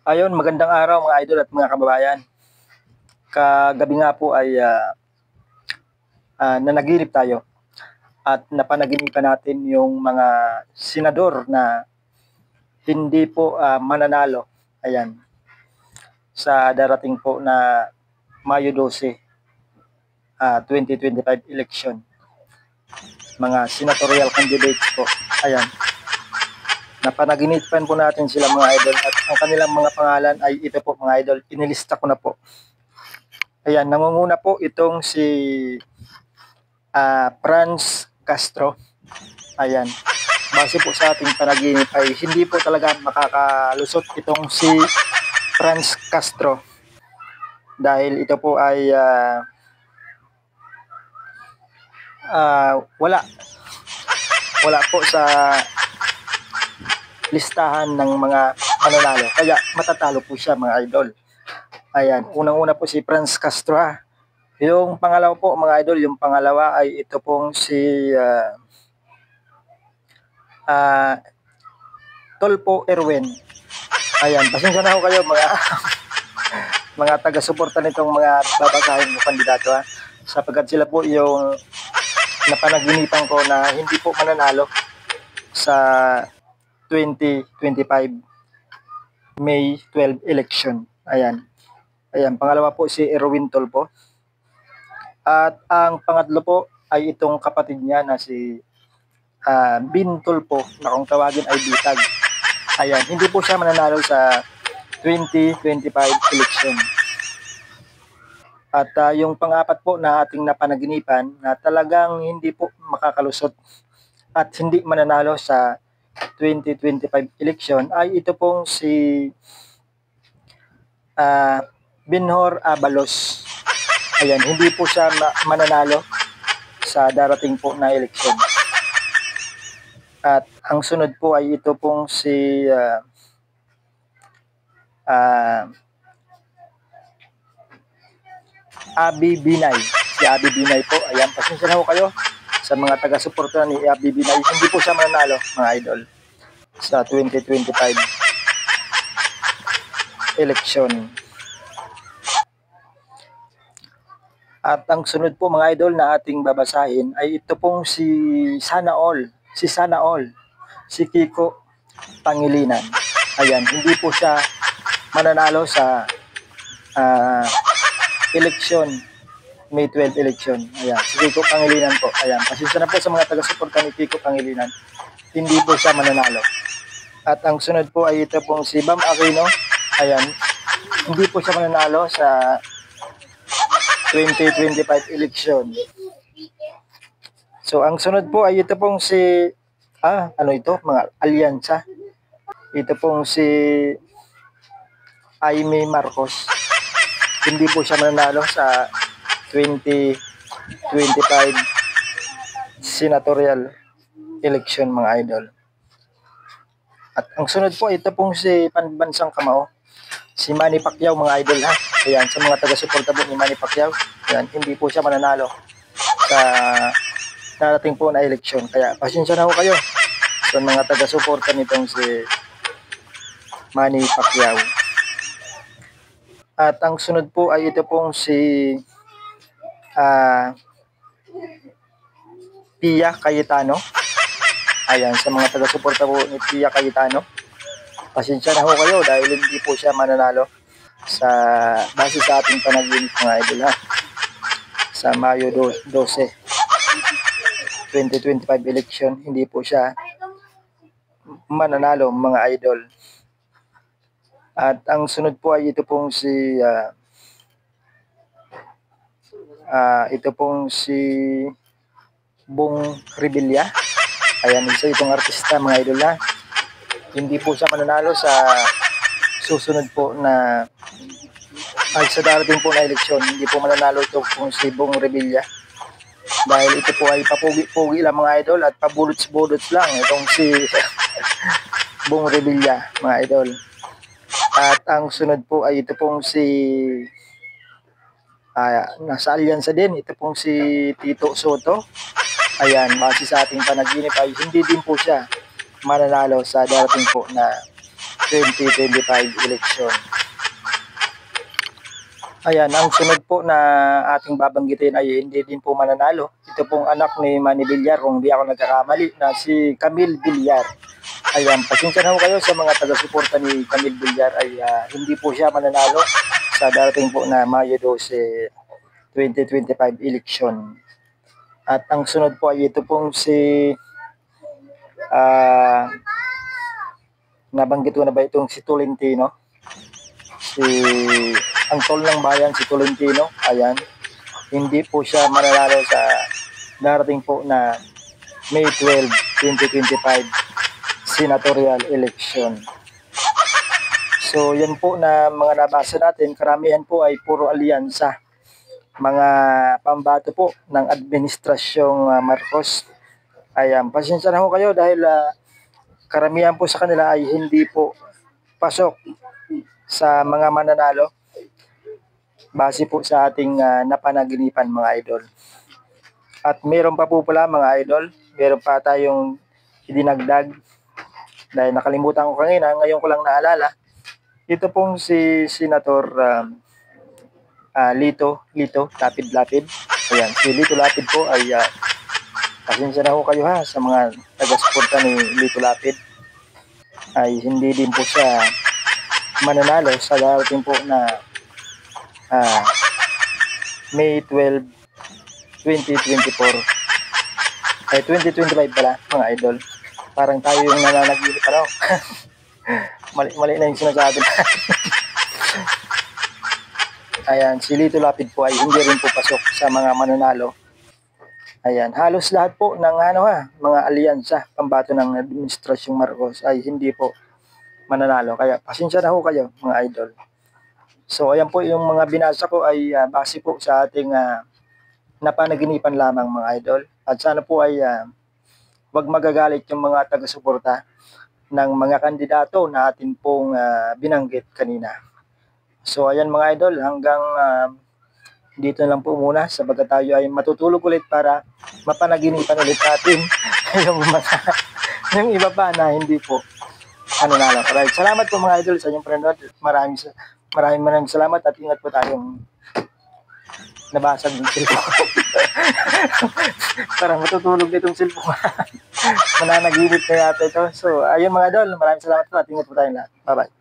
Ayun, magandang araw mga idol at mga kababayan. Kagabi nga po ay nanaginip tayo at napanaginipan natin yung mga senador na hindi po mananalo. Ayan, sa darating po na Mayo 12, 2025 election. Mga senatorial candidates po. Ayan. Napanaginipan po natin sila mga idol at ang kanilang mga pangalan ay ito po mga idol. Inilista ko na po. Ayan, nangunguna po itong si Franz Castro. Ayan. Base po sa ating panaginip ay hindi po talaga makakalusot itong si Franz Castro. Dahil ito po ay wala po sa listahan ng mga mananalo. Kaya matatalo po siya mga idol. Ayan, unang-una po si Franz Castro ha. Yung pangalawa po mga idol, yung pangalawa ay ito pong si Tolpo Erwin. Ayan, pasensya na ho kayo mga mga taga-suporta nitong mga babasahin ng kandidato ha. Sapagkat sila po yung napanaginipan ko na hindi po mananalo sa 2025 May 12 election. Ayan. Ayan, pangalawa po si Erwin Tolpo. At ang pangatlo po ay itong kapatid niya na si Bin Tolpo na kung tawagin ay Bitag. Ayan, hindi po siya mananalo sa 2025 election. At yung pang-apat po na ating napanaginipan na talagang hindi po makakalusot at hindi mananalo sa 2025 election ay ito pong si Binhor Abalos. Ayan, hindi po siya mananalo sa darating po na eleksyon. At ang sunod po ay ito pong si Abi Binay. Si Abi Binay po. Ayan, pasensya na po kayo sa mga taga-suporta ni Abi Binay. Hindi po siya mananalo mga idol sa 2025 election. At ang sunod po mga idol na ating babasahin ay ito pong si Sana All. Si Kiko Pangilinan. Ayan, hindi po siya mananalo sa election, May 12 election. Ayan, si Kiko Pangilinan po. Ayan, pasensya na po sa mga taga-suporta ni Kiko Pangilinan. Hindi po siya mananalo. At ang sunod po ay ito pong si Bam Aquino. Ayan, hindi po siya mananalo sa 2025 election. So, ang sunod po ay ito pong si mga alyansa. Ito pong si Aimee Marcos. Hindi po siya mananalo sa 2025 senatorial election mga idol. At ang sunod po, ito pong si Pambansang Kamao. Si Manny Pacquiao mga idol ha. Ayan, sa mga taga-suporta po ni Manny Pacquiao. Ayan, hindi po siya mananalo sa darating po na eleksyon. Kaya pasensya na po kayo sa mga taga-suporta nitong si Manny Pacquiao. At ang sunod po ay ito pong si Pia Cayetano. Ayan, sa mga taga-suporta po ni Pia Cayetano. Pasensya na ho kayo dahil hindi po siya mananalo sa base sa ating panaginip mga idol ha. Sa Mayo 12, 2025 election, hindi po siya mananalo mga idol. At ang sunod po ay ito pong si Bong Revilla. Ayan, isa itong artista mga idol ha. Hindi po siya mananalo sa susunod po na sa darating po na eleksyon. Hindi po mananalo ito kung si Bong Revilla. Dahil ito po ay papugi-pugi lang mga idol at pabulots-bulots lang itong si Bong Revilla mga idol. At ang sunod po ay ito pong si nasa alyansa din. Ito pong si Tito Soto. Ayan, base sa ating panaginip ay hindi din po siya mananalo sa darating po na 2025 election. Ayan, ang sunod po na ating babanggitin ay hindi din po mananalo. Ito pong anak ni Manny Villar, kung di ako nagkakamali, na si Camille Villar. Ayan, pasensya na po kayo sa mga taga-suporta ni Camille Villar ay hindi po siya mananalo sa darating po na Mayo 12, 2025 election. At ang sunod po ay ito pong si nabanggit ko na ba itong si Tolentino? Ang tol ng bayan, si Tolentino. Ayan, hindi po siya mananalo sa darating po na May 12, 2025 senatorial election. So yan po na mga nabasa natin, karamihan po ay puro alyansa, mga pambato po ng administrasyong Marcos. Ayan, pasensya na ho kayo dahil karamihan po sa kanila ay hindi po pasok sa mga mananalo base po sa ating napanaginipan, mga idol. At meron pa po pala, mga idol, meron pa tayong idinagdag dahil nakalimutan ko kanina, ngayon ko lang naalala. Ito pong si Senator Lito Lapid. Ayan, si Lito Lapid po ay pasensya na ho kayo ha sa mga taga-suporta ni Lito Lapid. Ay hindi din po siya mananalo sa darating po na May 12, 2024. Ay 2025 pala, mga idol. Parang tayo yung nananaginip pa raw. Mali na yung sinasabi. Ayan, si Lito Lapid po ay hindi rin po pasok sa mga mananalo. Ayan, halos lahat po ng mga alyansa pambato ng administrasyong Marcos ay hindi po mananalo. Kaya pasensya na ho kayo, mga idol. So ayan po, yung mga binasa ko ay base po sa ating napanaginipan lamang, mga idol. At sana po ay wag magagalit yung mga taga-suporta ng mga kandidato na atin pong binanggit kanina. So ayan, mga idol, hanggang dito lang po muna sabagat tayo ay matutulog ulit para mapanaginipan ulit natin yung iba pa na hindi po nanalo. Alright, salamat po, mga idol, sa inyong panonood. Maraming salamat at ingat po tayong nabasag ng cellphone. Parang matutulog nitong cellphone. Mananaginip na yata ito. So ayun, mga idol, maraming salamat po at ingat po tayong lahat. Bye-bye.